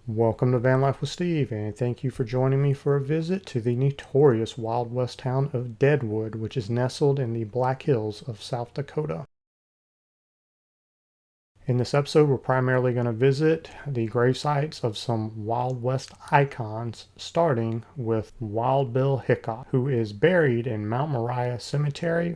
Welcome to Van Life with Steve, and thank you for joining me for a visit to the notorious Wild West town of Deadwood, which is nestled in the Black Hills of South Dakota. In this episode, we're primarily going to visit the grave sites of some Wild West icons, starting with Wild Bill Hickok, who is buried in Mount Moriah Cemetery.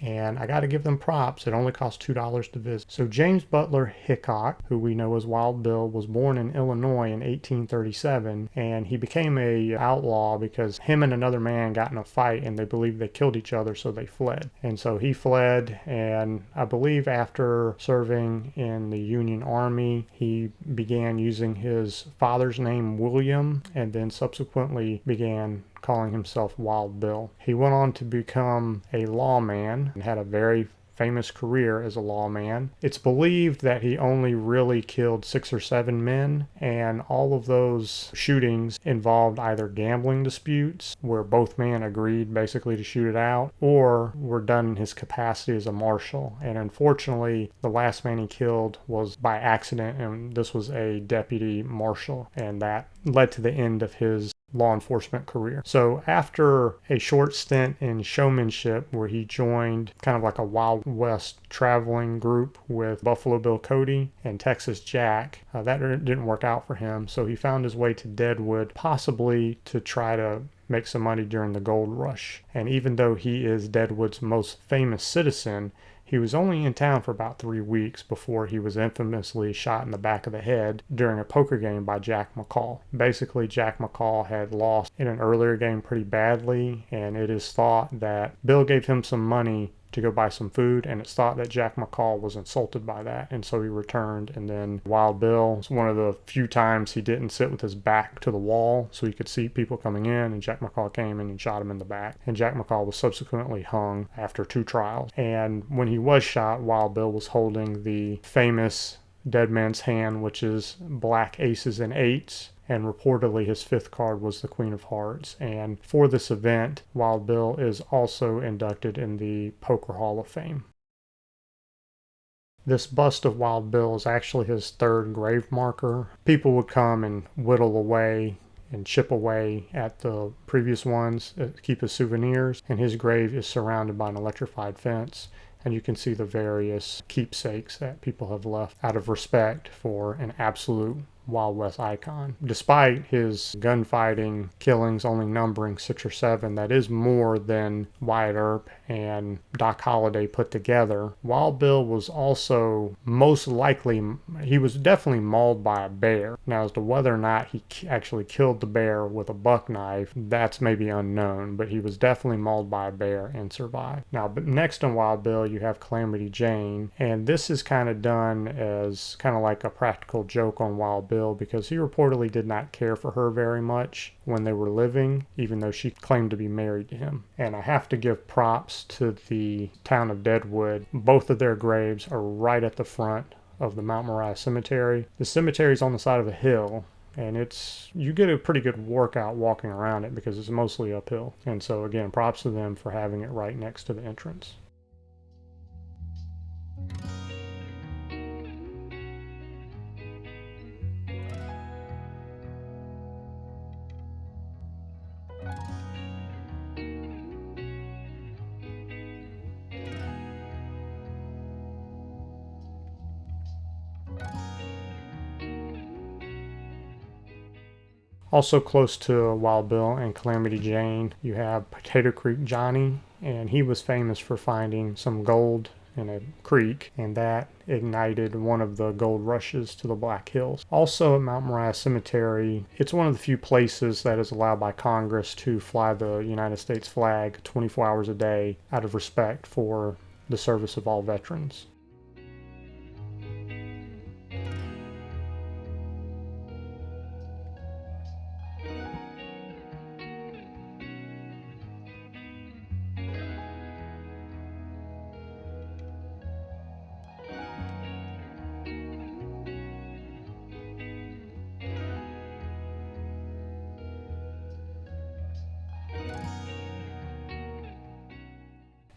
And I got to give them props. It only costs $2 to visit. So James Butler Hickok, who we know as Wild Bill, was born in Illinois in 1837, and he became a outlaw because him and another man got in a fight and they believed they killed each other, so they fled. And so he fled, and I believe after serving in the Union Army, he began using his father's name William, and then subsequently began calling himself Wild Bill. He went on to become a lawman and had a very famous career as a lawman. It's believed that he only really killed 6 or 7 men, and all of those shootings involved either gambling disputes where both men agreed basically to shoot it out, or were done in his capacity as a marshal. And unfortunately, the last man he killed was by accident, and this was a deputy marshal, and that led to the end of his law enforcement career. So after a short stint in showmanship where he joined kind of like a Wild West traveling group with Buffalo Bill Cody and Texas Jack, that didn't work out for him. So he found his way to Deadwood, possibly to try to make some money during the gold rush. And even though he is Deadwood's most famous citizen, he was only in town for about 3 weeks before he was infamously shot in the back of the head during a poker game by Jack McCall. Basically, Jack McCall had lost in an earlier game pretty badly, and it is thought that Bill gave him some money to go buy some food, and it's thought that Jack McCall was insulted by that, and so he returned. And then Wild Bill was one of the few times he didn't sit with his back to the wall so he could see people coming in, and Jack McCall came in and shot him in the back. And Jack McCall was subsequently hung after 2 trials. And when he was shot, Wild Bill was holding the famous Dead Man's Hand, which is black aces and eights, and reportedly his 5th card was the Queen of Hearts. And for this event, Wild Bill is also inducted in the Poker Hall of Fame. This bust of Wild Bill is actually his 3rd grave marker. People would come and whittle away and chip away at the previous ones to keep as souvenirs, and his grave is surrounded by an electrified fence. And you can see the various keepsakes that people have left out of respect for an absolute Wild West icon. Despite his gunfighting killings only numbering 6 or 7, that is more than Wyatt Earp and Doc Holliday put together. Wild Bill was also most likely, he was definitely mauled by a bear. Now, as to whether or not he actually killed the bear with a buck knife, that's maybe unknown, but he was definitely mauled by a bear and survived. Now, but next on Wild Bill, you have Calamity Jane, and this is kind of done as kind of like a practical joke on Wild Bill, because he reportedly did not care for her very much when they were living, even though she claimed to be married to him. And I have to give props to the town of Deadwood. Both of their graves are right at the front of the Mount Moriah Cemetery. The cemetery is on the side of a hill, and you get a pretty good workout walking around it because it's mostly uphill. And so again, props to them for having it right next to the entrance. Also close to Wild Bill and Calamity Jane, you have Potato Creek Johnny, and he was famous for finding some gold in a creek, and that ignited one of the gold rushes to the Black Hills. Also at Mount Moriah Cemetery, it's one of the few places that is allowed by Congress to fly the United States flag 24 hours a day out of respect for the service of all veterans.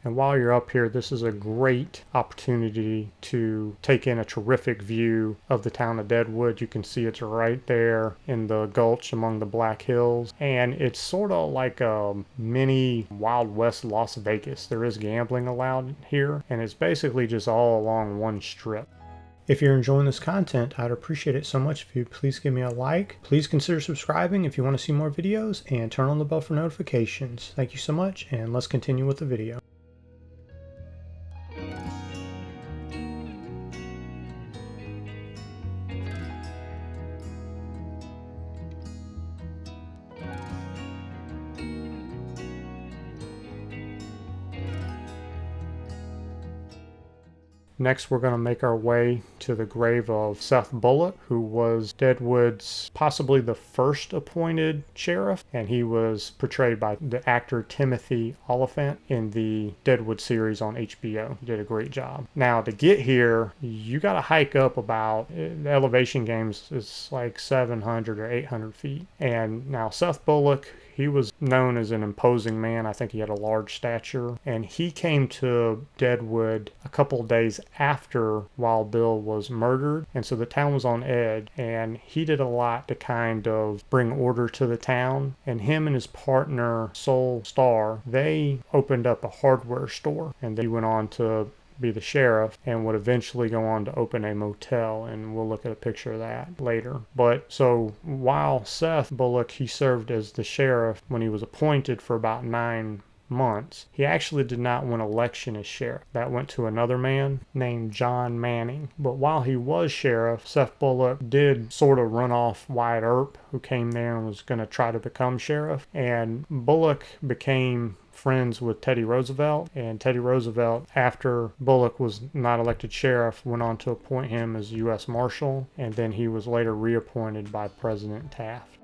And while you're up here, this is a great opportunity to take in a terrific view of the town of Deadwood. You can see it's right there in the gulch among the Black Hills. And it's sort of like a mini Wild West Las Vegas. There is gambling allowed here, and it's basically just all along one strip. If you're enjoying this content, I'd appreciate it so much if you please give me a like. Please consider subscribing if you want to see more videos, and turn on the bell for notifications. Thank you so much, and let's continue with the video. Next, we're going to make our way to the grave of Seth Bullock, who was Deadwood's possibly the first appointed sheriff, and he was portrayed by the actor Timothy Oliphant in the Deadwood series on HBO. He did a great job. Now, to get here, you got to hike up about, the elevation games is like 700 or 800 feet. And now Seth Bullock, he was known as an imposing man. I think he had a large stature. And he came to Deadwood a couple of days after Wild Bill was murdered. And so the town was on edge. And he did a lot to kind of bring order to the town. And him and his partner, Soul Star, they opened up a hardware store. And they went on to be the sheriff and would eventually go on to open a motel, and we'll look at a picture of that later. But so while Seth Bullock, he served as the sheriff when he was appointed for about 9 months, he actually did not win election as sheriff. That went to another man named John Manning. But while he was sheriff, Seth Bullock did sort of run off Wyatt Earp, who came there and was going to try to become sheriff. And Bullock became friends with Teddy Roosevelt, and Teddy Roosevelt, after Bullock was not elected sheriff, went on to appoint him as U.S. Marshal, and then he was later reappointed by President Taft.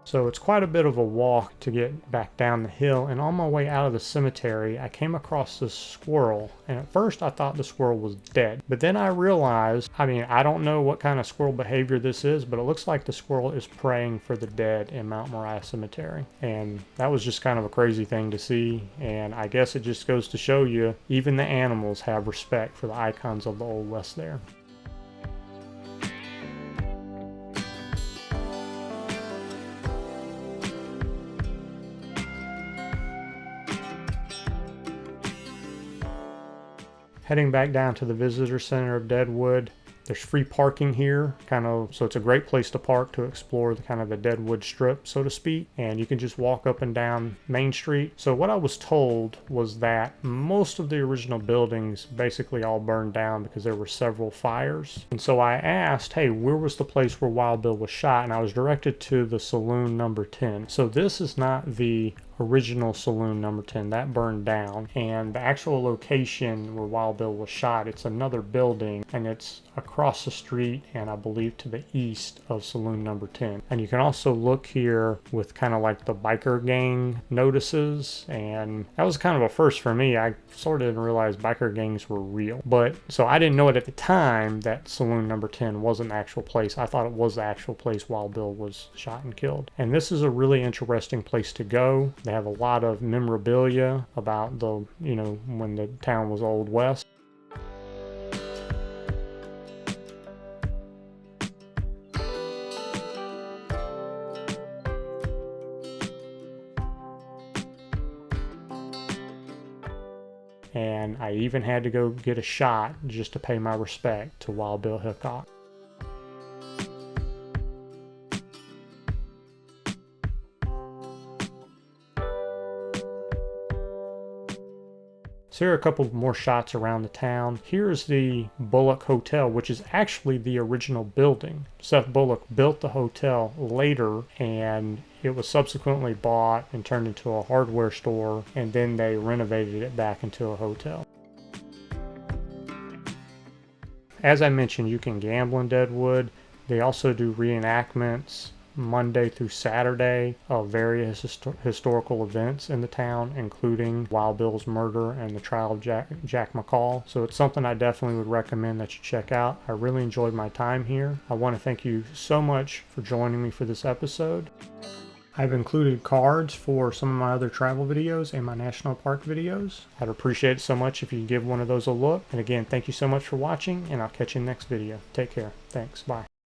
So it's quite a bit of a walk to get back down the hill, and on my way out of the cemetery I came across this squirrel, and at first I thought the squirrel was dead, but then I realized, I don't know what kind of squirrel behavior this is, but it looks like the squirrel is praying for the dead in Mount Moriah Cemetery. And that was just kind of a crazy thing to see, and I guess it just goes to show you even the animals have respect for the icons of the Old West there. Heading back down to the visitor center of Deadwood, there's free parking here, so it's a great place to park to explore the Deadwood strip, so to speak, and you can just walk up and down Main Street. So what I was told was that most of the original buildings basically all burned down because there were several fires. And so I asked, hey, where was the place where Wild Bill was shot? And I was directed to the Saloon Number 10. So this is not the original Saloon Number 10, that burned down, and the actual location where Wild Bill was shot, it's another building, and it's across the street and I believe to the east of Saloon Number 10. And you can also look here with kind of like the biker gang notices, and that was kind of a first for me. I sort of didn't realize biker gangs were real, but so I didn't know it at the time that Saloon Number 10 wasn't the actual place. I thought it was the actual place Wild Bill was shot and killed. And this is a really interesting place to go. They have a lot of memorabilia about the, when the town was Old West. And I even had to go get a shot just to pay my respect to Wild Bill Hickok. So here are a couple more shots around the town. Here's the Bullock Hotel, which is actually the original building. Seth Bullock built the hotel later, and It was subsequently bought and turned into a hardware store, and then they renovated it back into a hotel. As I mentioned, you can gamble in Deadwood. They also do reenactments Monday through Saturday of various historical events in the town, including Wild Bill's murder and the trial of Jack McCall. So it's something I definitely would recommend that you check out. I really enjoyed my time here. I want to thank you so much for joining me for this episode. I've included cards for some of my other travel videos and my national park videos. I'd appreciate it so much if you give one of those a look. And again, thank you so much for watching, and I'll catch you in the next video. Take care. Thanks. Bye.